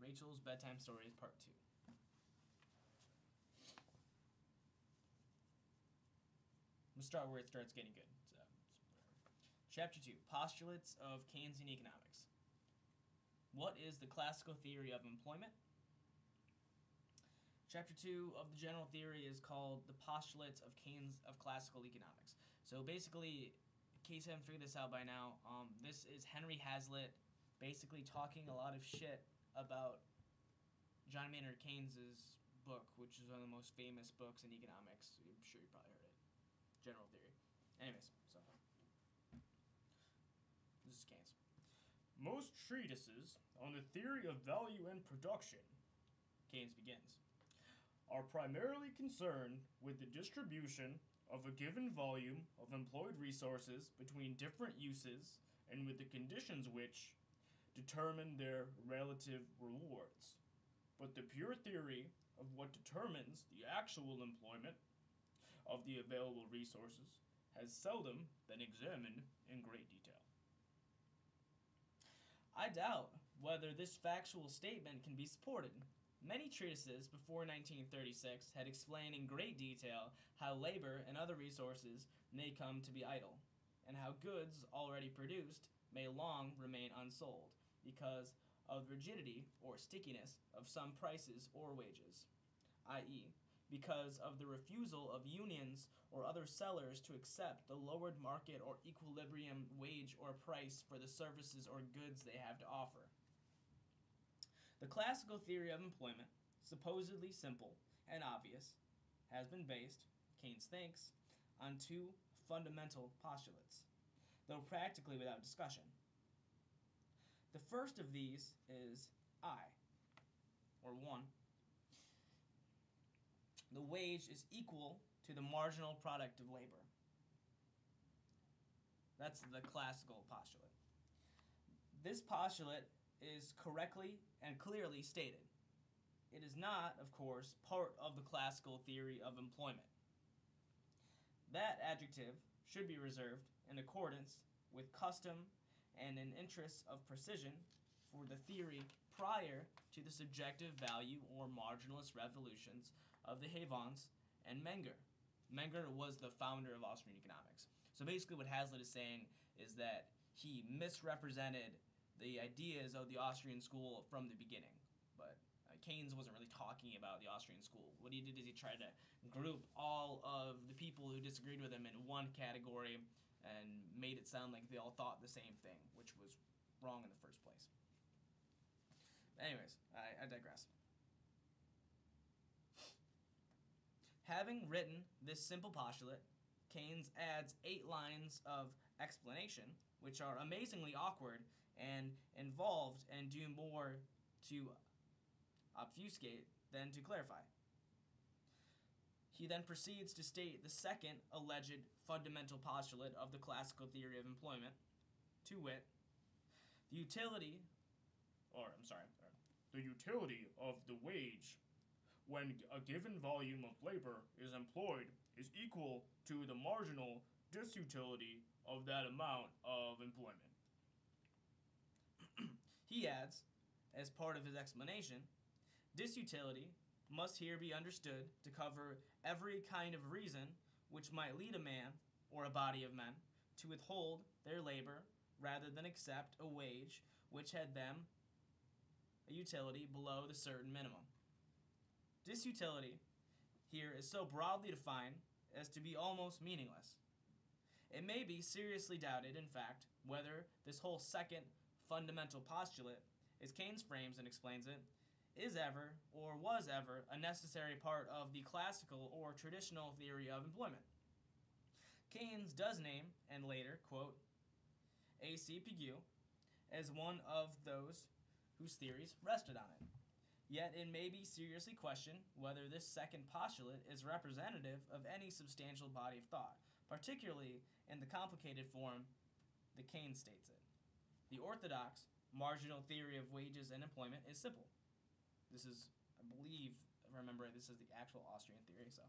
Rachel's Bedtime Stories Part 2. I'm going to start where it starts getting good. So, Chapter 2, Postulates of Keynesian Economics. What is the classical theory of employment? Chapter 2 of the general theory is called The Postulates of Classical Economics. So basically, in case you haven't figured this out by now, this is Henry Hazlitt basically talking a lot of shit about John Maynard Keynes' book, which is one of the most famous books in economics. I'm sure you probably heard it. General theory. Anyways, so this is Keynes. Most treatises on the theory of value and production, Keynes begins, are primarily concerned with the distribution of a given volume of employed resources between different uses and with the conditions which determine their relative rewards. But the pure theory of what determines the actual employment of the available resources has seldom been examined in great detail. I doubt whether this factual statement can be supported. Many treatises before 1936 had explained in great detail how labor and other resources may come to be idle, and how goods already produced may long remain unsold because of the rigidity or stickiness of some prices or wages, i.e., because of the refusal of unions or other sellers to accept the lowered market or equilibrium wage or price for the services or goods they have to offer. The classical theory of employment, supposedly simple and obvious, has been based, Keynes thinks, on two fundamental postulates, though practically without discussion. The first of these is I, or 1. The wage is equal to the marginal product of labor. That's the classical postulate. This postulate is correctly and clearly stated. It is not, of course, part of the classical theory of employment. That adjective should be reserved in accordance with custom and in interests of precision for the theory prior to the subjective value or marginalist revolutions of the Havens and Menger. Menger was the founder of Austrian economics. So basically what Hazlitt is saying is that he misrepresented the ideas of the Austrian school from the beginning. But Keynes wasn't really talking about the Austrian school. What he did is he tried to group all of the people who disagreed with him in one category and made it sound like they all thought the same thing, which was wrong in the first place. Anyways, I digress. Having written this simple postulate, Keynes adds 8 lines of explanation, which are amazingly awkward and involved and do more to obfuscate than to clarify. He then proceeds to state the second alleged fundamental postulate of the classical theory of employment, to wit, the utility of the wage when a given volume of labor is employed is equal to the marginal disutility of that amount of employment. He adds, as part of his explanation, disutility must here be understood to cover every kind of reason which might lead a man, or a body of men, to withhold their labor rather than accept a wage which had them a utility below the certain minimum. Disutility here is so broadly defined as to be almost meaningless. It may be seriously doubted, in fact, whether this whole second fundamental postulate, as Keynes frames and explains it, is ever or was ever a necessary part of the classical or traditional theory of employment. Keynes does name, and later, quote, A.C. Pigou as one of those whose theories rested on it. Yet it may be seriously questioned whether this second postulate is representative of any substantial body of thought, particularly in the complicated form that Keynes states it. The orthodox marginal theory of wages and employment is simple. This is, I believe, remember, this is the actual Austrian theory, so.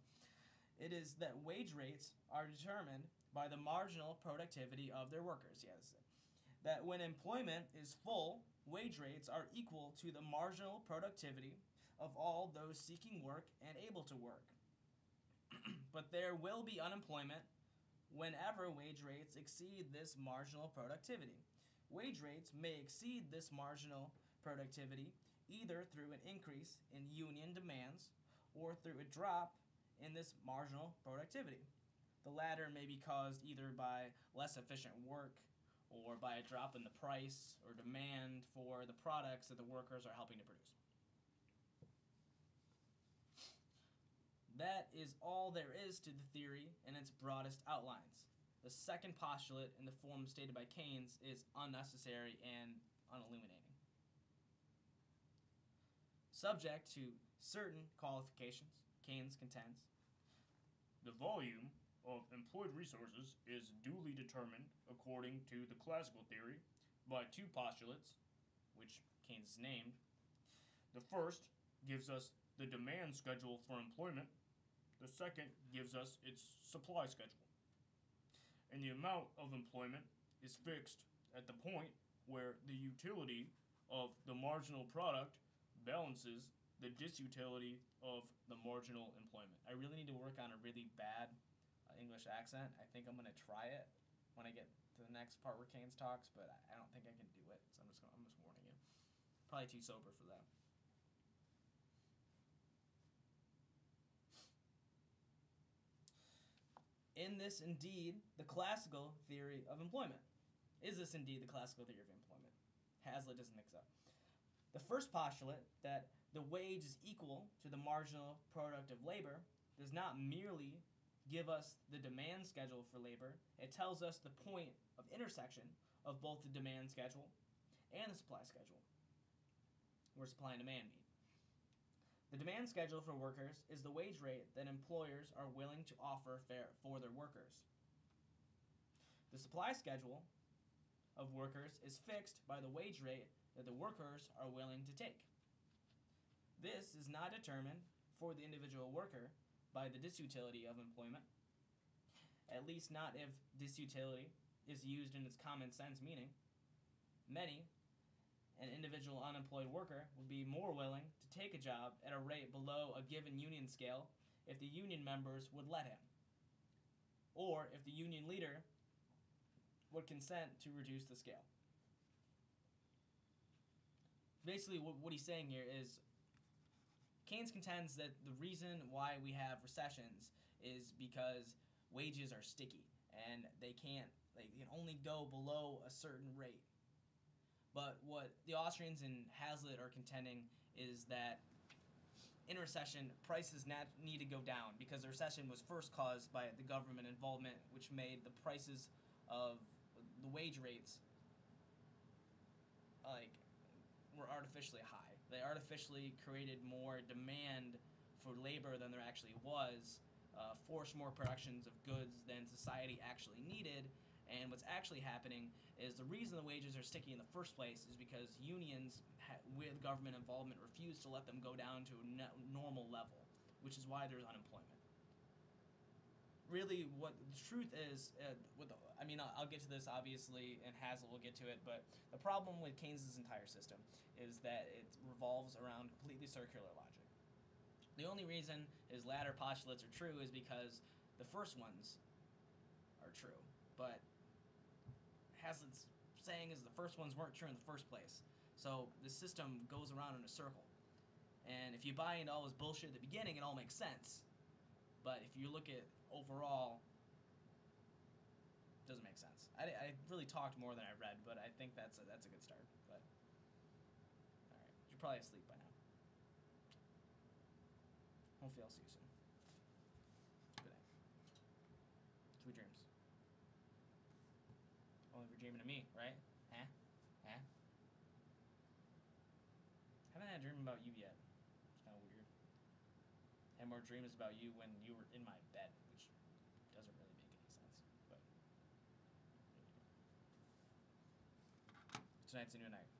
It is that wage rates are determined by the marginal productivity of their workers. Yeah, this is it. that when employment is full, wage rates are equal to the marginal productivity of all those seeking work and able to work. But there will be unemployment whenever wage rates exceed this marginal productivity. Wage rates may exceed this marginal productivity either through an increase in union demands or through a drop in this marginal productivity. The latter may be caused either by less efficient work or by a drop in the price or demand for the products that the workers are helping to produce. That is all there is to the theory in its broadest outlines. The second postulate in the form stated by Keynes is unnecessary and unilluminating. Subject to certain qualifications, Keynes contends, the volume of employed resources is duly determined according to the classical theory by two postulates, which Keynes named. The first gives us the demand schedule for employment. The second gives us its supply schedule. And the amount of employment is fixed at the point where the utility of the marginal product balances the disutility of the marginal employment. I really need to work on a really bad English accent. I think I'm going to try it when I get to the next part where Keynes talks, but I don't think I can do it, so I'm just warning you. Probably too sober for that. In this indeed the classical theory of employment? Is this indeed the classical theory of employment? Hazlitt doesn't think so. The first postulate, that the wage is equal to the marginal product of labor, does not merely give us the demand schedule for labor, it tells us the point of intersection of both the demand schedule and the supply schedule, where supply and demand meet. The demand schedule for workers is the wage rate that employers are willing to offer for their workers. The supply schedule of workers is fixed by the wage rate that the workers are willing to take. This is not determined for the individual worker by the disutility of employment, at least not if disutility is used in its common sense meaning. Many, an individual unemployed worker would be more willing to take a job at a rate below a given union scale if the union members would let him, or if the union leader would consent to reduce the scale. Basically, what he's saying here is Keynes contends that the reason why we have recessions is because wages are sticky and they can only go below a certain rate. But what the Austrians and Hazlitt are contending is that in a recession, prices need to go down because the recession was first caused by the government involvement, which made the prices of the wage rates were artificially high. They artificially created more demand for labor than there actually was, forced more productions of goods than society actually needed, and what's actually happening is the reason the wages are sticky in the first place is because unions, with government involvement, refuse to let them go down to a normal level, which is why there's unemployment. Really, what the truth is, I'll get to this obviously, and Hazlitt will get to it, but the problem with Keynes' entire system is that it revolves around completely circular logic. The only reason his latter postulates are true is because the first ones are true, but Hazlitt's saying is the first ones weren't true in the first place. So the system goes around in a circle. And if you buy into all this bullshit at the beginning, it all makes sense. But if you look at overall, it doesn't make sense. I really talked more than I read, but I think that's a good start. But all right, you're probably asleep by now. Hopefully I'll see you soon. Good night. Sweet dreams. Only if you're dreaming of me, right? Huh? Haven't had a dream about you yet. It's kind of weird. Had more dreams about you when you were in my bed, which doesn't really make any sense. But tonight's a new night.